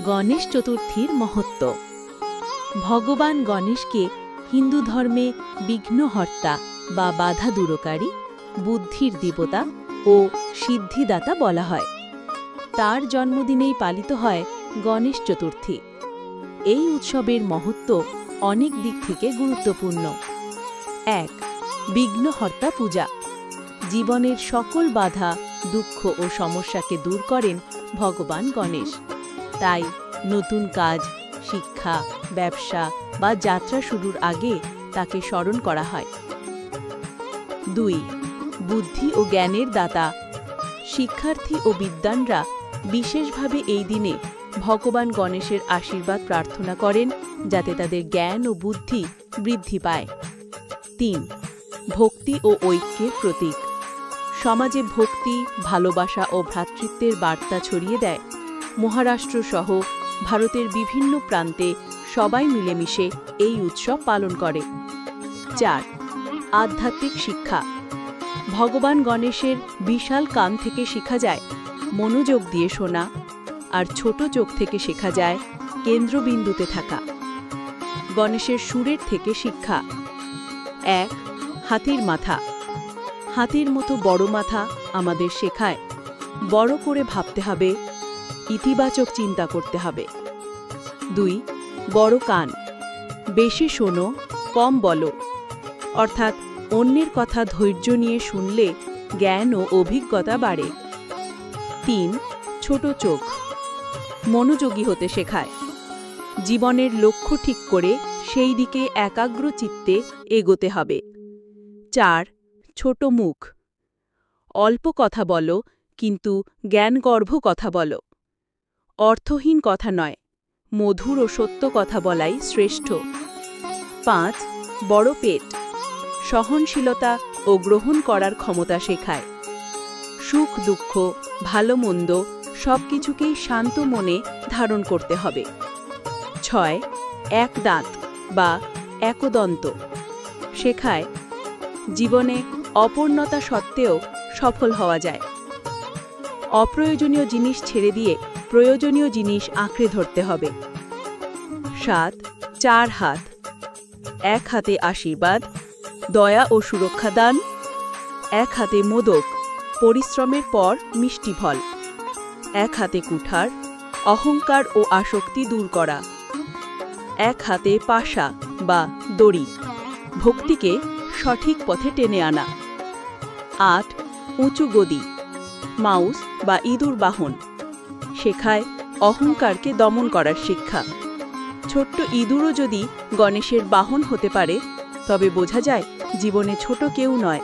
গণেশ চতুর্থীর মহত্ব। ভগবান গণেশকে হিন্দু ধর্মে বিঘ্নহর্তা বা বাধা দূরকারী, বুদ্ধির দেবতা ও সিদ্ধিদাতা বলা হয়। তার জন্মদিনেই পালিত হয় গণেশ চতুর্থী। এই উৎসবের মহত্ব অনেক দিক থেকে গুরুত্বপূর্ণ। ১. বিঘ্নহর্তা পূজা। জীবনের সকল বাধা, দুঃখ ও সমস্যাকে দূর করেন ভগবান গণেশ। তাই নতুন কাজ, শিক্ষা, ব্যবসা বা যাত্রা শুরুর আগে তাকে স্মরণ করা হয়। ২. বুদ্ধি ও জ্ঞানের দাতা। শিক্ষার্থী ও বিদ্বানরা বিশেষভাবে এই দিনে ভগবান গণেশের আশীর্বাদ প্রার্থনা করেন যাতে তাদের জ্ঞান ও বুদ্ধি বৃদ্ধি পায়। ৩. ভক্তি ও ঐক্যের প্রতীক। সমাজে ভক্তি, ভালোবাসা ও ভ্রাতৃত্বের বার্তা ছড়িয়ে দেয়। মহারাষ্ট্র সহ ভারতের বিভিন্ন প্রান্তে সবাই মিলেমিশে এই উৎসব পালন করে। ৪. আধ্যাত্মিক শিক্ষা। ভগবান গণেশের বিশাল কান থেকে শেখা যায় মনোযোগ দিয়ে শোনা, আর ছোট চোখ থেকে শেখা যায় কেন্দ্রবিন্দুতে থাকা। গণেশের সুরের থেকে শিক্ষা। ১. হাতির মাথা। হাতির মতো বড় মাথা আমাদের শেখায় বড় করে ভাবতে হবে, ইতিবাচক চিন্তা করতে হবে। ২. বড় কান। বেশি শোনো, কম বলো। অর্থাৎ অন্যের কথা ধৈর্য নিয়ে শুনলে জ্ঞান ও অভিজ্ঞতা বাড়ে। ৩. ছোট চোখ। মনোযোগী হতে শেখায়। জীবনের লক্ষ্য ঠিক করে সেই দিকে একাগ্র চিত্তে এগোতে হবে। ৪. ছোট মুখ। অল্প কথা বলো, কিন্তু জ্ঞানগর্ভ কথা বলো। অর্থহীন কথা নয়, মধুর ও সত্য কথা বলাই শ্রেষ্ঠ। ৫. বড় পেট। সহনশীলতা ও গ্রহণ করার ক্ষমতা শেখায়। সুখ দুঃখ, ভালো মন্দ সবকিছুকেই শান্ত মনে ধারণ করতে হবে। ৬. এক দাঁত বা একদন্ত। শেখায় জীবনে অপূর্ণতা সত্ত্বেও সফল হওয়া যায়। অপ্রয়োজনীয় জিনিস ছেড়ে দিয়ে প্রয়োজনীয় জিনিস আঁকড়ে ধরতে হবে। ৭. চার হাত। এক হাতে আশীর্বাদ, দয়া ও সুরক্ষা দান। এক হাতে মোদক, পরিশ্রমের পর মিষ্টি ফল। এক হাতে কুঠার, অহংকার ও আসক্তি দূর করা। এক হাতে পাশা বা দড়ি, ভক্তিকে সঠিক পথে টেনে আনা। ৮. উঁচু গদি, মাউস বা ইঁদুর বাহন। শেখায় অহংকারকে দমন করার শিক্ষা। ছোট্ট ইঁদুরও যদি গণেশের বাহন হতে পারে, তবে বোঝা যায় জীবনে ছোট কেউ নয়।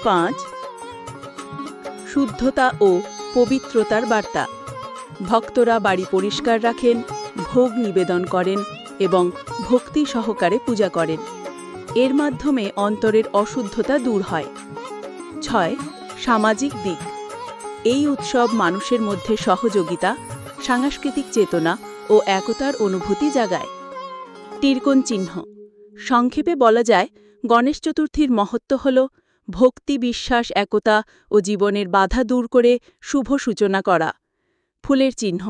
৫. শুদ্ধতা ও পবিত্রতার বার্তা। ভক্তরা বাড়ি পরিষ্কার রাখেন, ভোগ নিবেদন করেন এবং ভক্তি সহকারে পূজা করেন। এর মাধ্যমে অন্তরের অশুদ্ধতা দূর হয়। ৬. সামাজিক দিক। এই উৎসব মানুষের মধ্যে সহযোগিতা, সাংস্কৃতিক চেতনা ও একতার অনুভূতি জাগায়। তিরকোণ চিহ্ন। সংক্ষেপে বলা যায়, গণেশ চতুর্থীর মহত্ব হল ভক্তি, বিশ্বাস, একতা ও জীবনের বাধা দূর করে শুভ সূচনা করা। ফুলের চিহ্ন।